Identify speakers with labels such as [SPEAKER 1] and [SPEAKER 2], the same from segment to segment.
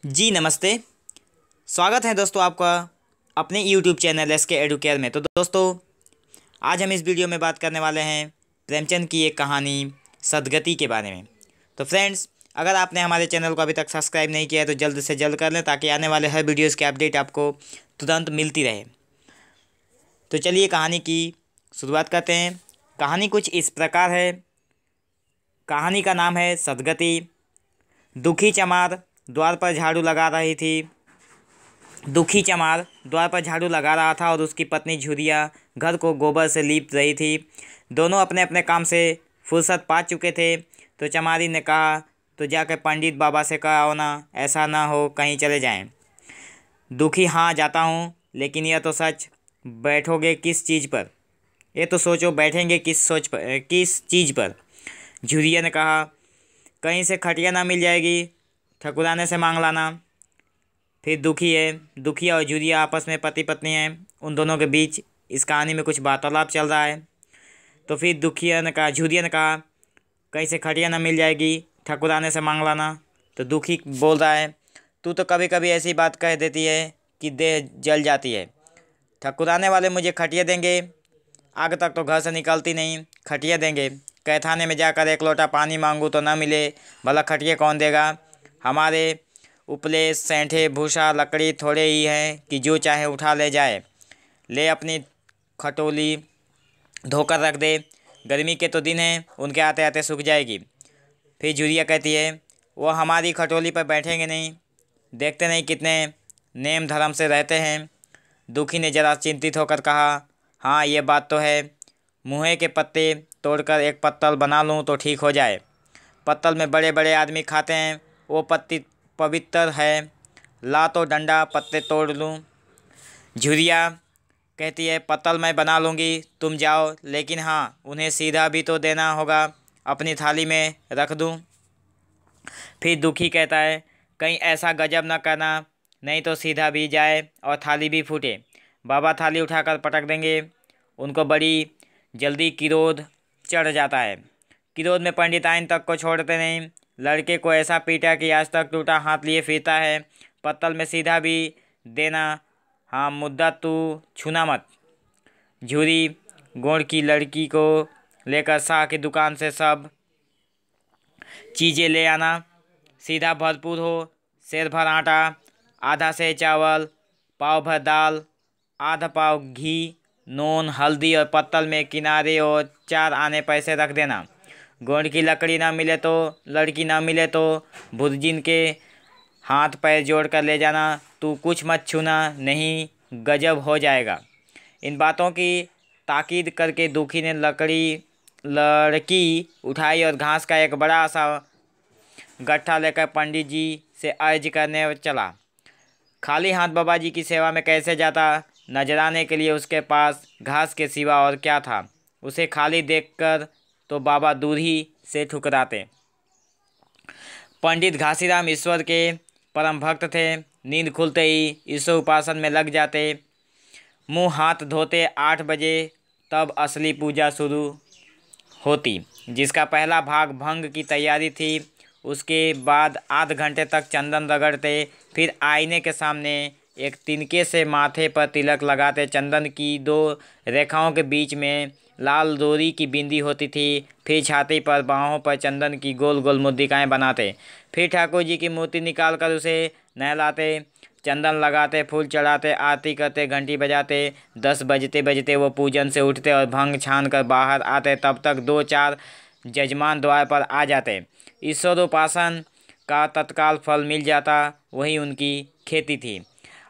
[SPEAKER 1] जी नमस्ते। स्वागत है दोस्तों आपका अपने YouTube चैनल SK एडुकेयर में। तो दोस्तों आज हम इस वीडियो में बात करने वाले हैं प्रेमचंद की एक कहानी सदगति के बारे में। तो फ्रेंड्स, अगर आपने हमारे चैनल को अभी तक सब्सक्राइब नहीं किया है तो जल्द से जल्द कर लें ताकि आने वाले हर वीडियोज़ की अपडेट आपको तुरंत मिलती रहे। तो चलिए कहानी की शुरुआत करते हैं। कहानी कुछ इस प्रकार है। कहानी का नाम है सदगति। दुखी चमार द्वार पर झाड़ू लगा रही थी। दुखी चमार द्वार पर झाड़ू लगा रहा था और उसकी पत्नी झुरिया घर को गोबर से लीप रही थी। दोनों अपने अपने काम से फुर्सत पा चुके थे। तो चमारी ने कहा, तो जाकर पंडित बाबा से कहो ना, ऐसा ना हो कहीं चले जाएं। दुखी, हाँ जाता हूँ, लेकिन यह तो सच, बैठोगे किस चीज़ पर? ये तो सोचो, बैठेंगे किस चीज़ पर? झुरिया ने कहा, कहीं से खटिया ना मिल जाएगी, ठकुराने से मांग लाना। फिर दुखिया और झुरिया आपस में पति पत्नी हैं। उन दोनों के बीच इस कहानी में कुछ वार्तालाप चल रहा है। तो फिर झुरिया ने कहा, कहीं से खटिया ना मिल जाएगी, ठकुराने से मांग लाना। तो दुखी बोल रहा है, तू तो कभी कभी ऐसी बात कह देती है कि देह जल जाती है। ठकुराने वाले मुझे खटिया देंगे, आग तक तो घर से निकलती नहीं, खटिया देंगे। कैथाने में जाकर एक लोटा पानी मांगूँ तो ना मिले, भला खटिया कौन देगा? हमारे उपले सैंठे भूसा लकड़ी थोड़े ही हैं कि जो चाहे उठा ले जाए। ले अपनी खटोली धोकर रख दे, गर्मी के तो दिन हैं, उनके आते आते सूख जाएगी। फिर झुरिया कहती है, वो हमारी खटोली पर बैठेंगे नहीं, देखते नहीं कितने नेम धर्म से रहते हैं। दुखी ने जरा चिंतित होकर कहा, हाँ ये बात तो है, मुहे के पत्ते तोड़कर एक पत्तल बना लूँ तो ठीक हो जाए। पत्तल में बड़े बड़े आदमी खाते हैं, वो पत्ती पवित्र है, ला तो डंडा पत्ते तोड़ लूँ। झुरिया कहती है, पत्तल मैं बना लूँगी, तुम जाओ, लेकिन हाँ उन्हें सीधा भी तो देना होगा, अपनी थाली में रख दूँ। फिर दुखी कहता है, कहीं ऐसा गजब न करना, नहीं तो सीधा भी जाए और थाली भी फूटे। बाबा थाली उठाकर पटक देंगे, उनको बड़ी जल्दी किरोध चढ़ जाता है। किरोध में पंडिताइन तक को छोड़ते नहीं, लड़के को ऐसा पीटा कि आज तक टूटा हाथ लिए फिरता है। पत्तल में सीधा भी देना, हाँ मुद्दा तू छूना मत। झूरी गोड़ की लड़की को लेकर शाह की दुकान से सब चीज़ें ले आना, सीधा भरपूर हो, सेर भर आटा, आधा से चावल, पाव भर दाल, आधा पाव घी, नून हल्दी और पत्तल में किनारे और 4 आने पैसे रख देना। गोंड की लकड़ी ना मिले तो, लड़की ना मिले तो भुर्जिन के हाथ पैर जोड़ कर ले जाना, तू कुछ मत छूना, नहीं गजब हो जाएगा। इन बातों की ताकीद करके दुखी ने लड़की उठाई और घास का एक बड़ा सा गट्ठा लेकर पंडित जी से अर्ज करने चला। खाली हाथ बाबा जी की सेवा में कैसे जाता, नजराने के लिए उसके पास घास के सिवा और क्या था। उसे खाली देखकर तो बाबा दूर ही से ठुकराते। पंडित घासीराम ईश्वर के परम भक्त थे। नींद खुलते ही ईश्वर उपासन में लग जाते। मुंह हाथ धोते 8 बजे, तब असली पूजा शुरू होती, जिसका पहला भाग भंग की तैयारी थी। उसके बाद आध घंटे तक चंदन रगड़ते, फिर आईने के सामने एक तिनके से माथे पर तिलक लगाते। चंदन की 2 रेखाओं के बीच में लाल डोरी की बिंदी होती थी। फिर छाती पर बाहों पर चंदन की गोल गोल मुद्रिकाएँ बनाते। फिर ठाकुर जी की मूर्ति निकाल कर उसे नहलाते, चंदन लगाते, फूल चढ़ाते, आरती करते, घंटी बजाते। 10 बजते बजते वो पूजन से उठते और भंग छान कर बाहर आते। तब तक 2-4 जजमान द्वार पर आ जाते। ईश्वर उपासन का तत्काल फल मिल जाता, वही उनकी खेती थी।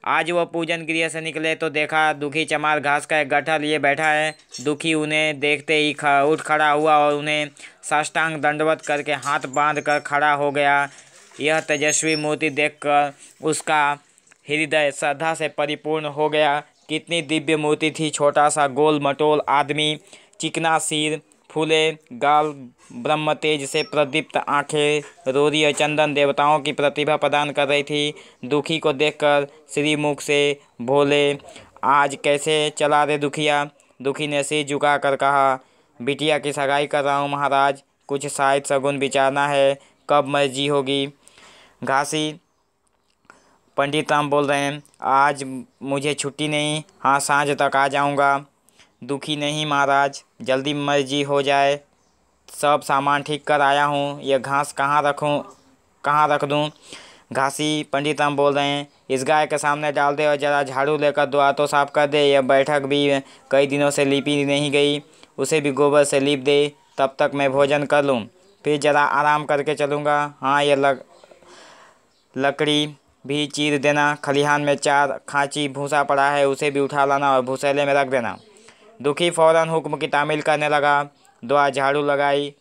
[SPEAKER 1] आज वो पूजन गृह से निकले तो देखा दुखी चमार घास का एक गट्ठा लिए बैठा है। दुखी उन्हें देखते ही उठ खड़ा हुआ और उन्हें साष्टांग दंडवत करके हाथ बांध कर खड़ा हो गया। यह तेजस्वी मूर्ति देखकर उसका हृदय श्रद्धा से परिपूर्ण हो गया। कितनी दिव्य मूर्ति थी! छोटा सा गोल मटोल आदमी, चिकना सिर, फूले गाल, ब्रह्म तेज से प्रदीप्त आंखें, रोरी और चंदन देवताओं की प्रतिभा प्रदान कर रही थी। दुखी को देखकर श्रीमुख से बोले, आज कैसे चला रे दुखिया? दुखी ने सिर झुका कर कहा, बिटिया की सगाई कर रहा हूँ महाराज, कुछ शायद सगुन विचारना है, कब मर्जी होगी। घासी पंडित राम बोल रहे हैं, आज मुझे छुट्टी नहीं, हाँ सांझ तक आ जाऊंगा। दुखी नहीं महाराज, जल्दी मर्जी हो जाए। सब सामान ठीक कर आया हूँ, यह घास कहाँ रखूँ, कहाँ रख दूँ। घासी पंडित राम बोल रहे हैं, इस गाय के सामने डाल दे और ज़रा झाड़ू लेकर दो हाथों साफ कर दे। यह बैठक भी कई दिनों से लीपी नहीं गई, उसे भी गोबर से लीप दे। तब तक मैं भोजन कर लूँ, फिर ज़रा आराम करके चलूँगा। हाँ, यह लकड़ी भी चीर देना। खलिहान में 4 खांची भूसा पड़ा है, उसे भी उठा लाना और भूसेले में रख देना। दुखी फौरन हुक्म की तामील करने लगा। 2 हाथ झाड़ू लगाई,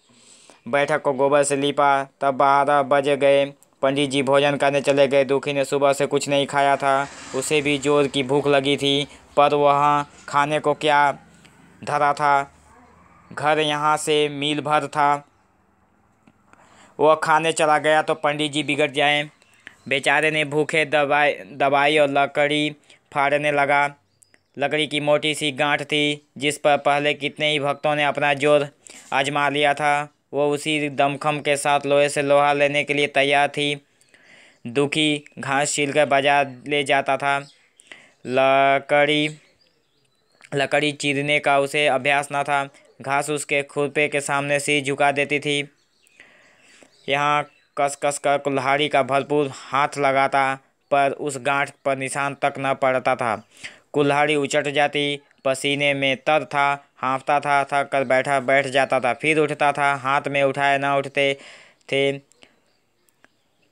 [SPEAKER 1] बैठक को गोबर से लीपा। तब 12 बज गए। पंडित जी भोजन करने चले गए। दुखी ने सुबह से कुछ नहीं खाया था, उसे भी जोर की भूख लगी थी, पर वहाँ खाने को क्या धरा था। घर यहाँ से मील भर था, वह खाने चला गया तो पंडित जी बिगड़ जाएं। बेचारे ने भूखे दबाई और लकड़ी फाड़ने लगा। लकड़ी की मोटी सी गांठ थी, जिस पर पहले कितने ही भक्तों ने अपना जोर आजमा लिया था। वो उसी दमखम के साथ लोहे से लोहा लेने के लिए तैयार थी। दुखी घास छीलकर बाजार ले जाता था। लकड़ी चीरने का उसे अभ्यास न था। घास उसके खुरपे के सामने सिर झुका देती थी। यहाँ कस कस कर कुल्हाड़ी का भरपूर हाथ लगाता, पर उस गांठ पर निशान तक न पड़ता था। कुल्हाड़ी उचट जाती, पसीने में तर था, हाँफता था, थक कर बैठ जाता था, फिर उठता था। हाथ में उठाए न उठते थे,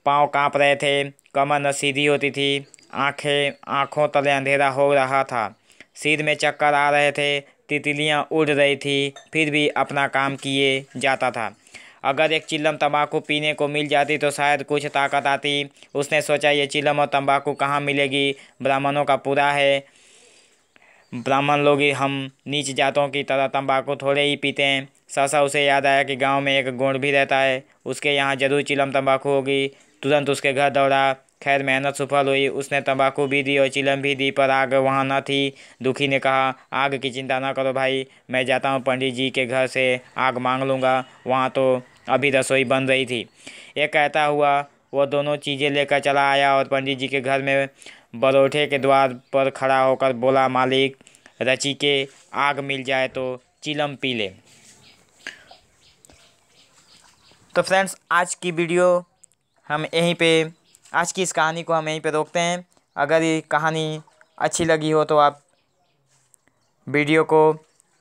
[SPEAKER 1] पाँव कांप रहे थे, कमर न सीधी होती थी, आँखों तले अंधेरा हो रहा था, सिर में चक्कर आ रहे थे, तितलियाँ उड़ रही थी, फिर भी अपना काम किए जाता था। अगर एक चिल्लम तंबाकू पीने को मिल जाती तो शायद कुछ ताकत आती। उसने सोचा, ये चिल्लम और तंबाकू कहाँ मिलेगी, ब्राह्मणों का पूरा है। ब्राह्मण लोग ही हम नीच जातों की तरह तंबाकू थोड़े ही पीते हैं। सहसा उसे याद आया कि गांव में एक गोंड भी रहता है, उसके यहाँ जरूर चिलम तंबाकू होगी। तुरंत उसके घर दौड़ा। खैर मेहनत सफल हुई, उसने तंबाकू भी दी और चिलम भी दी, पर आग वहाँ न थी। दुखी ने कहा, आग की चिंता न करो भाई, मैं जाता हूँ पंडित जी के घर से आग मांग लूँगा, वहाँ तो अभी रसोई बन रही थी। ये कहता हुआ वह दोनों चीज़ें लेकर चला आया और पंडित जी के घर में बरोठे के द्वार पर खड़ा होकर बोला, मालिक, रची के आग मिल जाए तो चिलम पी ले। तो फ्रेंड्स, आज की इस कहानी को हम यहीं पे रोकते हैं। अगर ये कहानी अच्छी लगी हो तो आप वीडियो को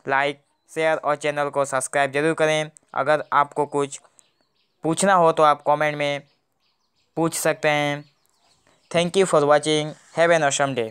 [SPEAKER 1] लाइक, शेयर और चैनल को सब्सक्राइब जरूर करें। अगर आपको कुछ पूछना हो तो आप कमेंट में पूछ सकते हैं। Thank you for watching. Have an awesome day.